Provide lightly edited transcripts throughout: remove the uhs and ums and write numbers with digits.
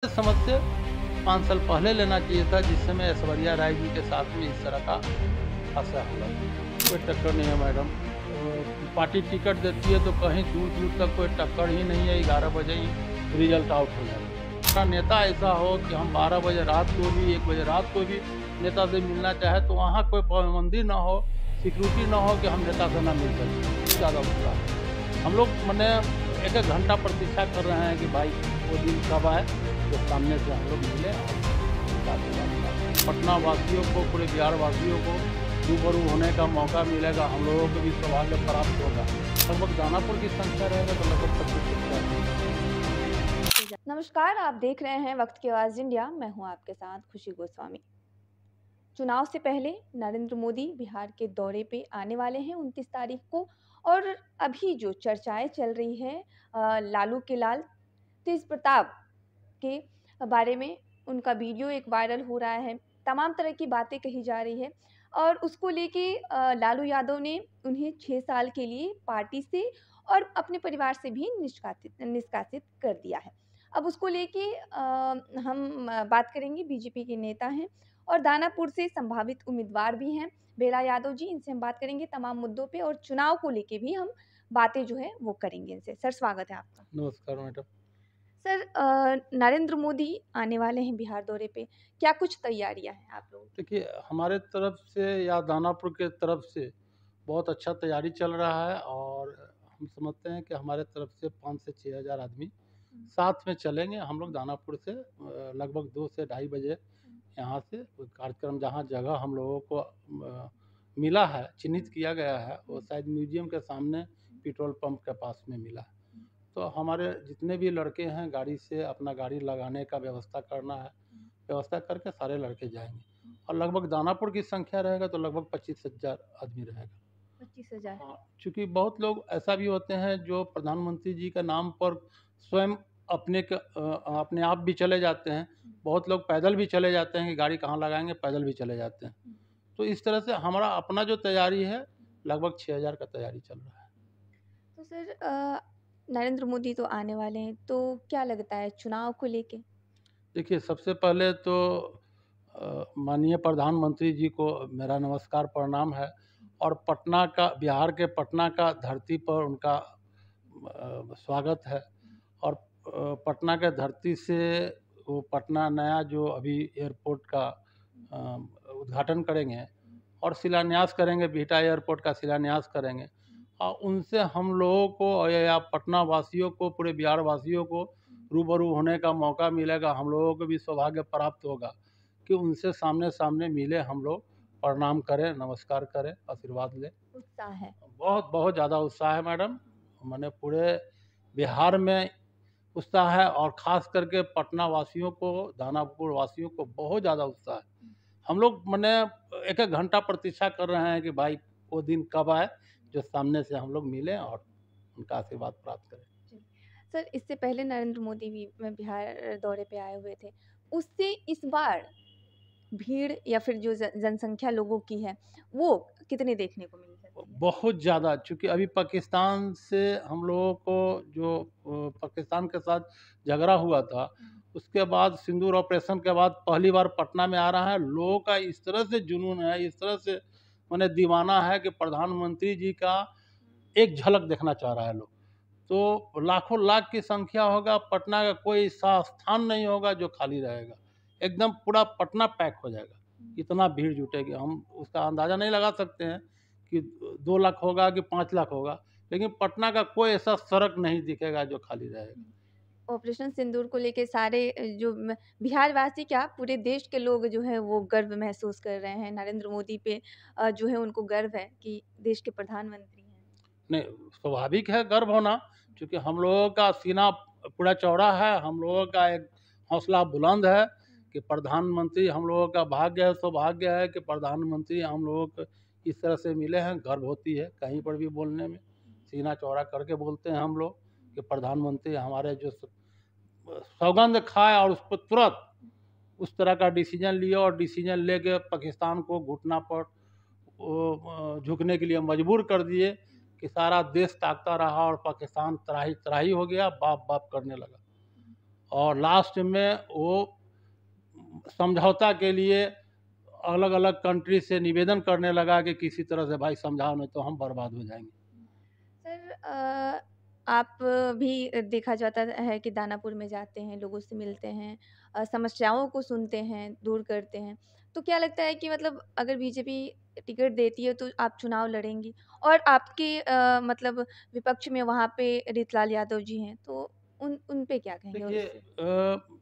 समझ से 5 साल पहले लेना चाहिए था, जिस समय ऐश्वर्या राय जी के साथ में इस तरह का हादसा हुआ। कोई टक्कर नहीं है मैडम। पार्टी टिकट देती है तो कहीं दूर दूर तक कोई टक्कर ही नहीं है। 11 बजे ही रिजल्ट आउट हो जाए। हमारा नेता ऐसा हो कि हम 12 बजे रात को भी 1 बजे रात को भी नेता से मिलना चाहे तो वहाँ कोई पाबंदी ना हो, सिक्योरिटी ना हो कि हम नेता से ना मिल सकें। ज़्यादा उत्साह है। हम लोग मैंने 1-1 घंटा प्रतीक्षा कर रहे हैं कि भाई वो दिन कब आए जो सामने से हम लोग मिले और बात करें। पटना वासियों को, पूरे बिहार वासियों को रूबरू होने का मौका मिलेगा। हम लोगों को भी सौभाग्य प्राप्त होगा। लगभग दानापुर की संख्या रहेगा तो लगभग 25। नमस्कार, आप देख रहे हैं वक्त की आवाज़ इंडिया। मैं हूं आपके साथ खुशी गोस्वामी। चुनाव से पहले नरेंद्र मोदी बिहार के दौरे पे आने वाले हैं 29 तारीख को। और अभी जो चर्चाएं चल रही है लालू के लाल तेज प्रताप के बारे में, उनका वीडियो एक वायरल हो रहा है, तमाम तरह की बातें कही जा रही है। और उसको लेके लालू यादव ने उन्हें 6 साल के लिए पार्टी से और अपने परिवार से भी निष्कासित कर दिया है। अब उसको लेके हम बात करेंगे। बीजेपी के नेता हैं और दानापुर से संभावित उम्मीदवार भी हैं बेला यादव जी। इनसे हम बात करेंगे तमाम मुद्दों पे और चुनाव को लेके भी हम बातें जो है वो करेंगे इनसे। सर, स्वागत है आपका। नमस्कार मैडम। सर, नरेंद्र मोदी आने वाले हैं बिहार दौरे पे, क्या कुछ तैयारियां हैं आप लोगों की? देखिए, हमारे तरफ से या दानापुर के तरफ से बहुत अच्छा तैयारी चल रहा है और हम समझते हैं कि हमारे तरफ से 5 से 6 हज़ार आदमी साथ में चलेंगे। हम लोग दानापुर से लगभग 2 से ढाई बजे यहाँ से कार्यक्रम, जहाँ जगह हम लोगों को मिला है, चिन्हित किया गया है, वो शायद म्यूजियम के सामने पेट्रोल पंप के पास में मिला है। तो हमारे जितने भी लड़के हैं, गाड़ी से अपना गाड़ी लगाने का व्यवस्था करना है, व्यवस्था करके सारे लड़के जाएंगे। और लगभग दानापुर की संख्या रहेगा तो लगभग 25,000 आदमी रहेगा। 25,000। हाँ, चूँकि बहुत लोग ऐसा भी होते हैं जो प्रधानमंत्री जी के नाम पर स्वयं अपने आप भी चले जाते हैं। बहुत लोग पैदल भी चले जाते हैं कि गाड़ी कहाँ लगाएँगे, पैदल भी चले जाते हैं। तो इस तरह से हमारा अपना जो तैयारी है, लगभग 6,000 का तैयारी चल रहा है। तो सर, नरेंद्र मोदी तो आने वाले हैं, तो क्या लगता है चुनाव को लेके? देखिए, सबसे पहले तो माननीय प्रधानमंत्री जी को मेरा नमस्कार प्रणाम है। और पटना का, बिहार के पटना का धरती पर उनका स्वागत है। और पटना के धरती से वो पटना नया जो अभी एयरपोर्ट का उद्घाटन करेंगे और शिलान्यास करेंगे, बिहटा एयरपोर्ट का शिलान्यास करेंगे। और उनसे हम लोगों को और या पटना वासियों को, पूरे बिहार वासियों को रूबरू होने का मौका मिलेगा। हम लोगों को भी सौभाग्य प्राप्त होगा कि उनसे सामने सामने मिले, हम लोग प्रणाम करें, नमस्कार करें, आशीर्वाद लें। उत्साह है। बहुत बहुत ज़्यादा उत्साह है मैडम। मैंने पूरे बिहार में उत्साह है और ख़ास करके पटना वासियों को, दानापुर वासियों को बहुत ज़्यादा उत्साह है। हम लोग मैंने 1-1 घंटा प्रतीक्षा कर रहे हैं कि भाई वो दिन कब आए जो सामने से हम लोग मिलें और उनका आशीर्वाद प्राप्त करें। जी। सर, इससे पहले नरेंद्र मोदी भी बिहार दौरे पे आए हुए थे। उससे इस बार भीड़ या फिर जो जनसंख्या लोगों की है, वो कितनी देखने को मिल सकती है? बहुत ज़्यादा, चूँकि अभी पाकिस्तान से हम लोगों को जो पाकिस्तान के साथ झगड़ा हुआ था, उसके बाद सिंदूर ऑपरेशन के बाद पहली बार पटना में आ रहा है। लोगों का इस तरह से जुनून है, इस तरह से माने दीवाना है कि प्रधानमंत्री जी का एक झलक देखना चाह रहा है लोग। तो लाखों लाख की संख्या होगा। पटना का कोई ऐसा स्थान नहीं होगा जो खाली रहेगा। एकदम पूरा पटना पैक हो जाएगा। इतना भीड़ जुटेगी, हम उसका अंदाज़ा नहीं लगा सकते हैं कि 2 लाख होगा कि 5 लाख होगा, लेकिन पटना का कोई ऐसा सड़क नहीं दिखेगा जो खाली रहेगा। ऑपरेशन सिंदूर को लेके सारे बिहार वासी क्या पूरे देश के लोग जो है वो गर्व महसूस कर रहे हैं। नरेंद्र मोदी पे जो है उनको गर्व है कि देश के प्रधानमंत्री हैं। नहीं, स्वाभाविक है गर्व होना, क्योंकि हम लोगों का सीना पूरा चौड़ा है, हम लोगों का एक हौसला बुलंद है कि प्रधानमंत्री हम लोगों का भाग्य है, सौभाग्य है कि प्रधानमंत्री हम लोगों को इस तरह से मिले हैं। गर्व होती है कहीं पर भी बोलने में, सीना चौड़ा करके बोलते हैं हम लोग कि प्रधानमंत्री हमारे जो सौगंध खाए और उस पर तुरंत उस तरह का डिसीजन लिए और डिसीजन लेके पाकिस्तान को घुटना पर झुकने के लिए मजबूर कर दिए कि सारा देश ताकता रहा और पाकिस्तान त्राही त्राही हो गया, बाप बाप करने लगा। और लास्ट में वो समझौता के लिए अलग अलग कंट्री से निवेदन करने लगा कि किसी तरह से भाई समझाओ, नहीं तो हम बर्बाद हो जाएंगे। सर आप भी देखा जाता है कि दानापुर में जाते हैं, लोगों से मिलते हैं, समस्याओं को सुनते हैं, दूर करते हैं। तो क्या लगता है कि मतलब अगर बीजेपी टिकट देती है तो आप चुनाव लड़ेंगी? और आपके मतलब विपक्ष में वहाँ पे रीतलाल यादव जी हैं, तो उन पे क्या कहेंगे देखिए उससे?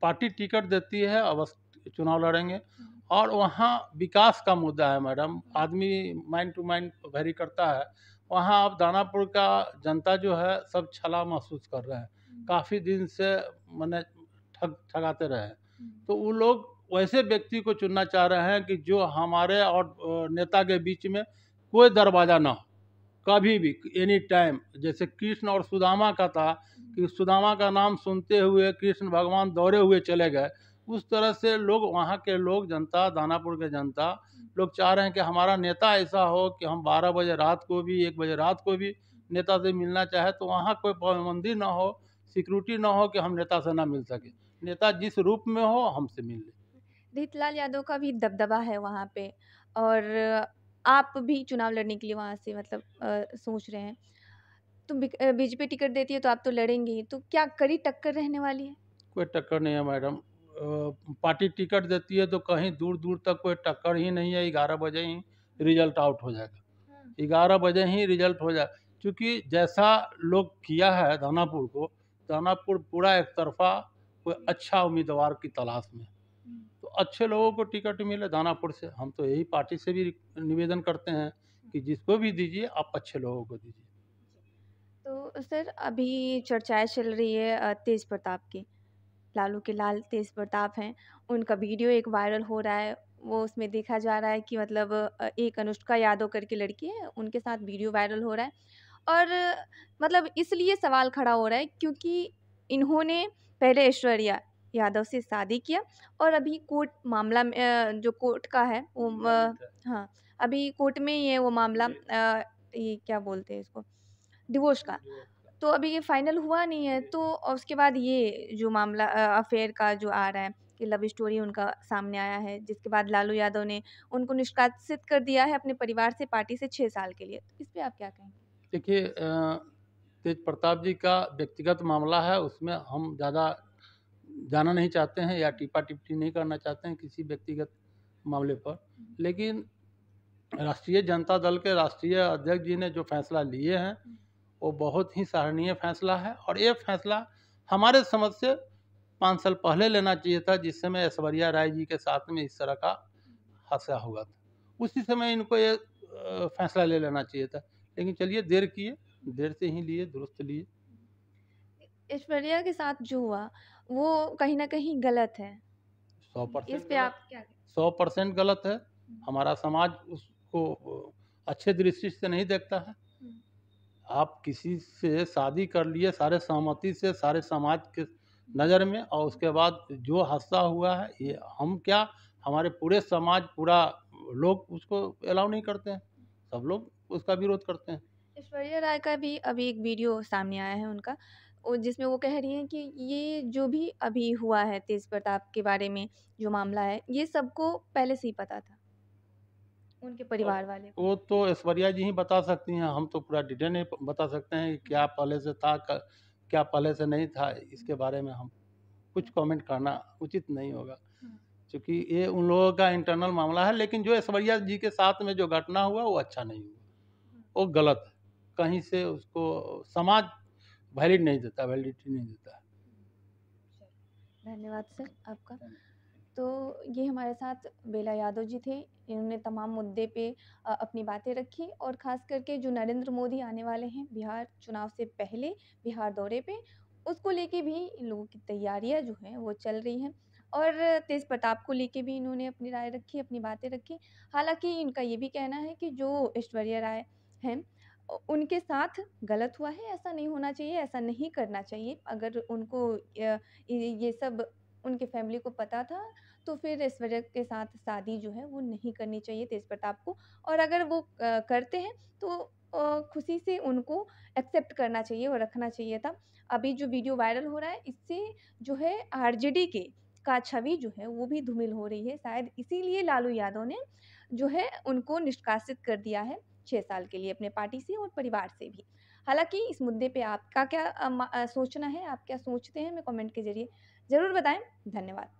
पार्टी टिकट देती है, अवश्य चुनाव लड़ेंगे। हुँ, और वहाँ विकास का मुद्दा है मैडम, हुँ, आदमी माइंड टू माइंड वेरी करता है। वहाँ अब दानापुर का जनता जो है सब छला महसूस कर रहे हैं, हुँ, काफ़ी दिन से मैंने ठगाते रहे हैं। हुँ, तो वो लोग वैसे व्यक्ति को चुनना चाह रहे हैं कि जो हमारे और नेता के बीच में कोई दरवाज़ा ना हो, कभी भी एनी टाइम। जैसे कृष्ण और सुदामा का था हुँ, कि सुदामा का नाम सुनते हुए कृष्ण भगवान दौड़े हुए चले गए, उस तरह से लोग, वहाँ के लोग, जनता, दानापुर के जनता लोग चाह रहे हैं कि हमारा नेता ऐसा हो कि हम 12 बजे रात को भी, 1 बजे रात को भी नेता से मिलना चाहे तो वहाँ कोई पाबंदी ना हो, सिक्योरिटी ना हो कि हम नेता से ना मिल सके। नेता जिस रूप में हो हमसे मिल ले। रीतलाल यादव का भी दबदबा है वहाँ पे और आप भी चुनाव लड़ने के लिए वहाँ से मतलब सोच रहे हैं। तो बीजेपी टिकट देती है तो आप तो लड़ेंगे ही, तो क्या कड़ी टक्कर रहने वाली है? कोई टक्कर नहीं है मैडम। पार्टी टिकट देती है तो कहीं दूर दूर तक कोई टक्कर ही नहीं है। 11 बजे ही रिजल्ट आउट हो हुँ, जाएगा, 11 बजे ही रिजल्ट हो जाए। क्योंकि जैसा लोग किया है दानापुर को, दानापुर पूरा एक तरफा कोई अच्छा उम्मीदवार की तलाश में है। हुँ, तो अच्छे लोगों को टिकट मिले दानापुर से, हम तो यही पार्टी से भी निवेदन करते हैं हुँ। कि जिसको भी दीजिए आप अच्छे लोगों को दीजिए। तो सर अभी चर्चाएँ चल रही है तेज प्रताप की। लालू के लाल तेज प्रताप हैं, उनका वीडियो एक वायरल हो रहा है। वो उसमें देखा जा रहा है कि मतलब एक अनुष्का यादव करके लड़की है, उनके साथ वीडियो वायरल हो रहा है। और मतलब इसलिए सवाल खड़ा हो रहा है क्योंकि इन्होंने पहले ऐश्वर्या यादव से शादी किया और अभी कोर्ट मामला में जो कोर्ट का है वो हाँ, अभी कोर्ट में ही है वो मामला ये क्या बोलते हैं इसको डिवोर्स का। तो अभी ये फाइनल हुआ नहीं है तो और उसके बाद ये जो मामला अफ़ेयर का जो आ रहा है कि लव स्टोरी उनका सामने आया है, जिसके बाद लालू यादव ने उनको निष्कासित कर दिया है अपने परिवार से पार्टी से 6 साल के लिए। तो इस पे आप क्या कहेंगे? देखिए तेज प्रताप जी का व्यक्तिगत मामला है, उसमें हम ज़्यादा जाना नहीं चाहते हैं या टीपा टिप्पणी नहीं करना चाहते हैं किसी व्यक्तिगत मामले पर। हुँ, लेकिन राष्ट्रीय जनता दल के राष्ट्रीय अध्यक्ष जी ने जो फैसला लिए हैं हुँ, वो बहुत ही सराहनीय फैसला है। और ये फैसला हमारे समझ से 5 साल पहले लेना चाहिए था, जिस समय ऐश्वर्या राय जी के साथ में इस तरह का हादसा हुआ था। उसी समय इनको ये फैसला ले लेना चाहिए था। लेकिन चलिए, देर किए, देर से ही लिए, दुरुस्त लिए। ऐश्वर्या के साथ जो हुआ, वो कहीं न कहीं गलत है। इस 100% पे गलत, आप क्या कहें? 100% गलत है। हुँ, हमारा समाज उसको अच्छे दृष्टि से नहीं देखता है। हुँ, आप किसी से शादी कर लिए सारे सहमति से, सारे समाज के नज़र में, और उसके बाद जो हादसा हुआ है, ये हम क्या, हमारे पूरे समाज, पूरा लोग उसको अलाउ नहीं करते हैं। सब लोग उसका विरोध करते हैं। ऐश्वर्या राय का भी अभी एक वीडियो सामने आया है उनका, जिसमें वो कह रही हैं कि ये जो भी अभी हुआ है तेज प्रताप के बारे में जो मामला है, ये सबको पहले से ही पता था, उनके अब परिवार वाले को। वो तो ऐश्वर्या जी ही बता सकती हैं, हम तो पूरा डिटेल नहीं बता सकते हैं कि क्या पहले से था, क्या पहले से नहीं था। इसके बारे में हम कुछ कमेंट करना उचित नहीं होगा, हुँ, क्योंकि ये उन लोगों का इंटरनल मामला है। लेकिन जो ऐश्वर्या जी के साथ में जो घटना हुआ वो अच्छा नहीं हुआ, हुँ, वो गलत है। कहीं से उसको समाज वैलिड नहीं देता, वैलिडिटी नहीं देता है। चलिए, धन्यवाद सर आपका। तो ये हमारे साथ बेला यादव जी थे। इन्होंने तमाम मुद्दे पे अपनी बातें रखी और ख़ास करके जो नरेंद्र मोदी आने वाले हैं बिहार चुनाव से पहले बिहार दौरे पे, उसको लेके भी इन लोगों की तैयारियाँ जो हैं वो चल रही हैं और तेज़ प्रताप को लेके भी इन्होंने अपनी राय रखी, अपनी बातें रखी। हालाँकि इनका ये भी कहना है कि जो ऐश्वर्या राय हैं उनके साथ गलत हुआ है, ऐसा नहीं होना चाहिए, ऐसा नहीं करना चाहिए। अगर उनको ये सब उनकी फ़ैमिली को पता था तो फिर ऐश्वर्या के साथ शादी जो है वो नहीं करनी चाहिए तेज प्रताप को और अगर वो करते हैं तो खुशी से उनको एक्सेप्ट करना चाहिए और रखना चाहिए था। अभी जो वीडियो वायरल हो रहा है, इससे जो है आरजेडी के का छवि जो है वो भी धूमिल हो रही है। शायद इसीलिए लालू यादव ने जो है उनको निष्कासित कर दिया है 6 साल के लिए अपने पार्टी से और परिवार से भी। हालाँकि इस मुद्दे पे आपका क्या सोचना है? आप क्या सोचते हैं? हमें कमेंट के ज़रिए ज़रूर बताएँ। धन्यवाद।